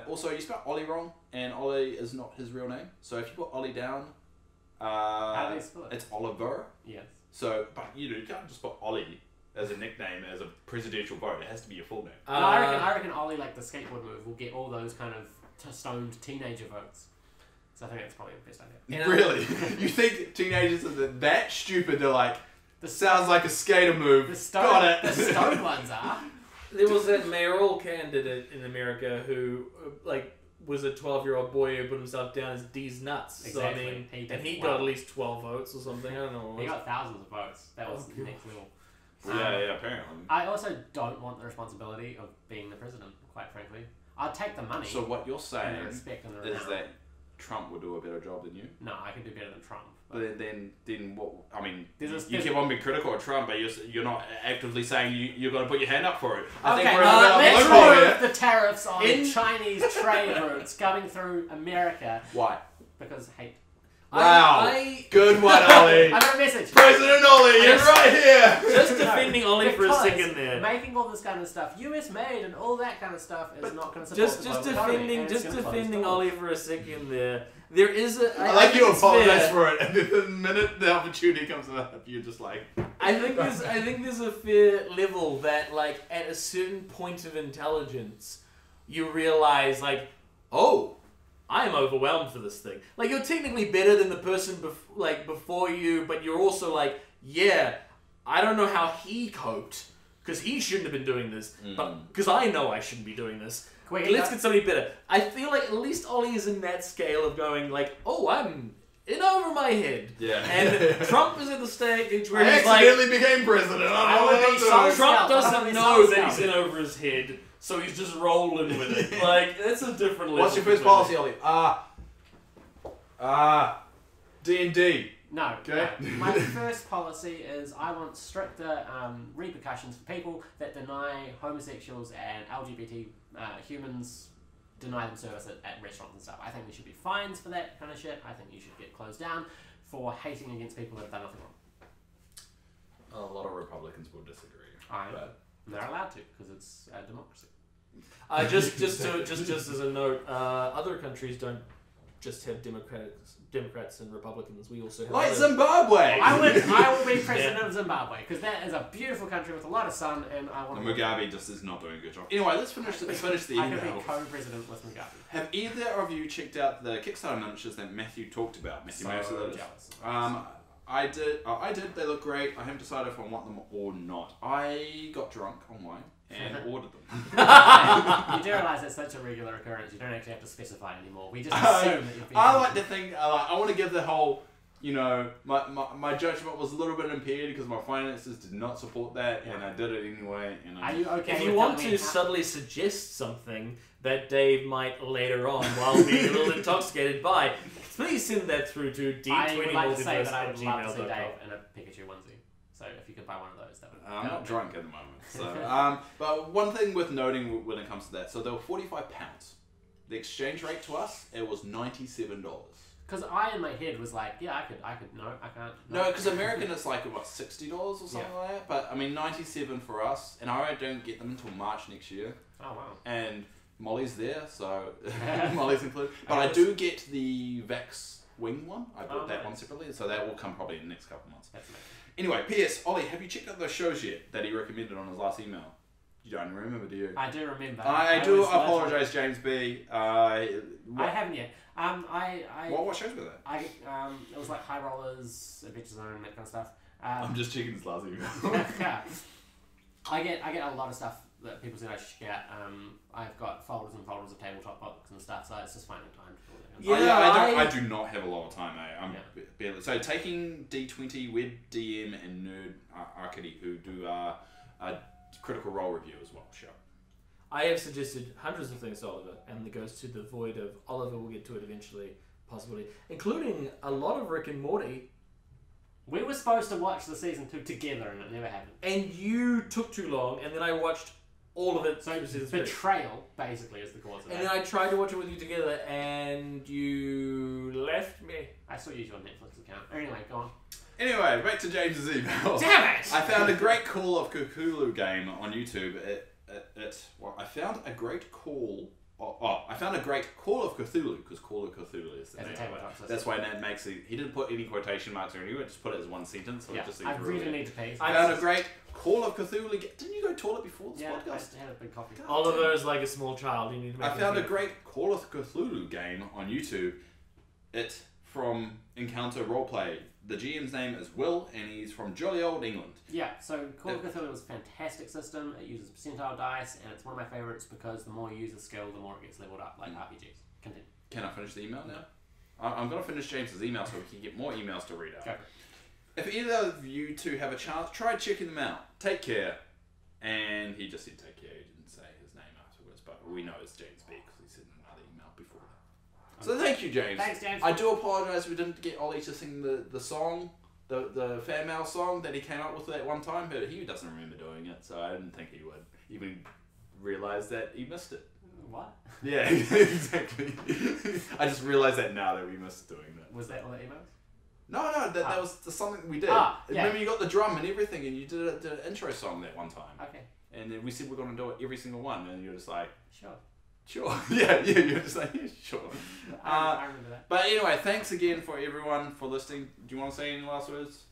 Also, you spelled Ollie wrong, and Ollie is not his real name. So if you put Ollie down, how do they spell it? It's Oliver. Yes. So, but you can't just put Ollie as a nickname as a presidential vote. It has to be your full name. No, I reckon Ollie, like the skateboard move, will get all those kind of stoned teenager votes. So I think that's probably the best idea. Really? You think teenagers are that stupid? They're like, this sounds like a skater move. Got it. The stoned ones are. There was that mayoral candidate in America who, was a 12-year-old boy who put himself down as D's nuts. Exactly. So, he got at least 12 votes or something. I don't know. He got thousands of votes. That was next level. Yeah, apparently. I also don't want the responsibility of being the president, quite frankly. I'd take the money. So what you're saying and the respect and the is that Trump would do a better job than you? No, I could do better than Trump. But then what? I mean, you keep on being critical of Trump, but you're not actively saying you're going to put your hand up for it. Let's remove the tariffs on Chinese trade routes coming through America. Why? Because hate. Wow. Good one, Ollie. I got a message. President Ollie, you're right here. Just defending Ollie for a second there. Making all this kind of stuff, US made and all that kind of stuff is not going to support just defending Ollie for a second there. There is a. I like you apologize for it, and the minute the opportunity comes up, you're just like. I think there's a fair level that at a certain point of intelligence, you realize oh, I am overwhelmed for this thing. You're technically better than the person before you, but you're also yeah, I don't know how he coped because he shouldn't have been doing this, but because I know I shouldn't be doing this. Let's get somebody better. I feel like at least Ollie is in that scale of going oh, I'm in over my head. Yeah. And Trump is at the stage where I he's accidentally became president. Trump doesn't know that he's in over his head, so he's just rolling with it. That's a different level. What's your first policy, Ollie? D&D. No. Okay. My first policy is I want stricter repercussions for people that deny homosexuals and LGBT humans, deny them service at restaurants and stuff. I think there should be fines for that kind of shit. I think you should get closed down for hating against people that have done nothing wrong. A lot of Republicans will disagree. They're allowed to because it's a democracy. Just as a note, other countries don't just have Democrats and Republicans. We also have like Zimbabwe. I will be president of Zimbabwe because that is a beautiful country with a lot of sun, and I want. Mugabe just is not doing a good job. Anyway, let's finish the email. I can be co-president with Mugabe. Have either of you checked out the Kickstarter miniatures that Matthew talked about? Matthew Mason, that is. Jealous. I did. They look great. I haven't decided if I want them or not. I got drunk on wine and ordered them. You do realise that's such a regular occurrence. You don't actually have to specify anymore. We just assume that you've been. I like to think. I want to give the whole. You know, my judgment was a little bit impaired because my finances did not support that, and I did it anyway. And are you okay? If you want to subtly suggest something that Dave might later on, while being a little intoxicated by, please send that through to D20 I would like to say that I at would love to see gmail.com. Dave in a Pikachu onesie. So if you could buy one of those, that would. I'm not drunk at the moment. So, but one thing worth noting when it comes to that, so they were £45. The exchange rate to us, it was $97. Because I in my head was like, yeah, I could, no, I can't. No, because American is like, what, $60 or something like that? But, I mean, 97 for us, and I don't get them until March next year. Oh, wow. And Molly's there, so Molly's included. But I do get the Vax Wing one. I bought that one separately, so that will come probably in the next couple of months. That's amazing. Anyway, P.S. Ollie, have you checked out those shows yet that he recommended on his last email? You don't remember, do you? I do remember. I do apologise, James B. I haven't yet. What shows were they? It was like High Rollers, Adventure Zone, that kind of stuff. I'm just checking his last email. I get a lot of stuff that people said I should check out. I've got folders and folders of tabletop books and stuff, so it's just finding time to do that. Yeah, I do not have a lot of time, barely. So taking D20, Web DM, and Nerd Arcady, who do a Critical Role review as well. Sure. I have suggested hundreds of things to Oliver, and it goes to the void of Oliver will get to it eventually, possibly, including a lot of Rick and Morty. We were supposed to watch the season 2 together, and it never happened. And you took too long, and then I watched all of it. So betrayal, basically, is the cause of that. And then I tried to watch it with you together, and you left me. I still use your Netflix account. Anyway, go on. Anyway, back to James's email. Damn it! I found a great Call of Cthulhu game on YouTube. I found a great Call of Cthulhu, because Call of Cthulhu is the name. That's why Nat makes it. He didn't put any quotation marks or anything. He just put it as one sentence. So just I really need to pee. I found a great Call of Cthulhu. Didn't you go toilet before this podcast? I had a big coffee. Oliver is like a small child. You need to make I found a great Call of Cthulhu game on YouTube. It's from Encounter Roleplay. The GM's name is Will, and he's from jolly old England. Yeah, so Call of Cthulhu is a fantastic system. It uses percentile dice, and it's one of my favourites because the more you use the skill, the more it gets leveled up, like RPGs. Continue. Can I finish the email now? I'm going to finish James's email so we can get more emails to read out. Go. If either of you two have a chance, try checking them out. Take care. And he just said take care. He didn't say his name afterwards, but we know it's James B because he said in another email before that. So thank you, James. Thanks, James. I do apologise we didn't get Ollie to sing the song, the fan mail song that he came up with that one time, but he doesn't remember doing it, so I didn't think he would even realise that he missed it. What? Yeah, exactly. I just realised that now that we missed doing that. Was that all the emails? No, that was something we did. Yeah. Remember, you got the drum and everything, and you did an intro song that one time. Okay. And then we said we're going to do it every single one, and you're just like, Sure. Yeah, you're just like, yeah, sure. I remember that. But anyway, thanks again for everyone for listening. Do you want to say any last words?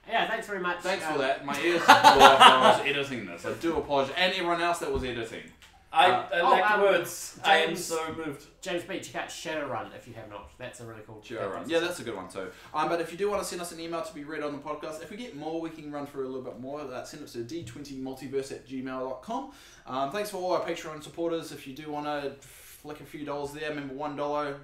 Yeah, thanks very much. Thanks for that. My ears were off when I was editing this. I do apologise. And everyone else that was editing. I like the words. James, I am so moved. James B, check out Shadowrun if you have not. That's a really cool Shadowrun. Yeah, that's a good one too. But if you do want to send us an email to be read on the podcast, if we get more, we can run through a little bit more. Send it to d20multiverse@gmail.com. Thanks for all our Patreon supporters. If you do want to flick a few dollars there, remember $1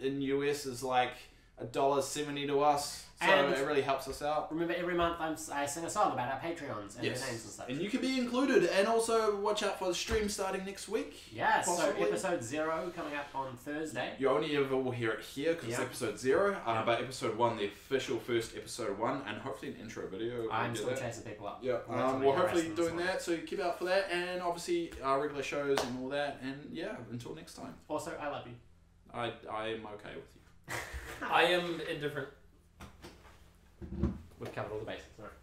in US is like $1.70 to us. So and it really helps us out. Remember, every month I sing a song about our Patreons and their names and stuff. And you can be included. And also watch out for the stream starting next week. Yeah, possibly. So episode 0 coming up on Thursday. You only ever will hear it here because it's episode 0. But episode 1, the official first episode 1, and hopefully an intro video. I'm still chasing people up. Yeah, we're hopefully doing that. So keep out for that. And obviously our regular shows and all that. And yeah, until next time. Also, I love you. I am okay with you. I am indifferent. We've covered all the basics, alright.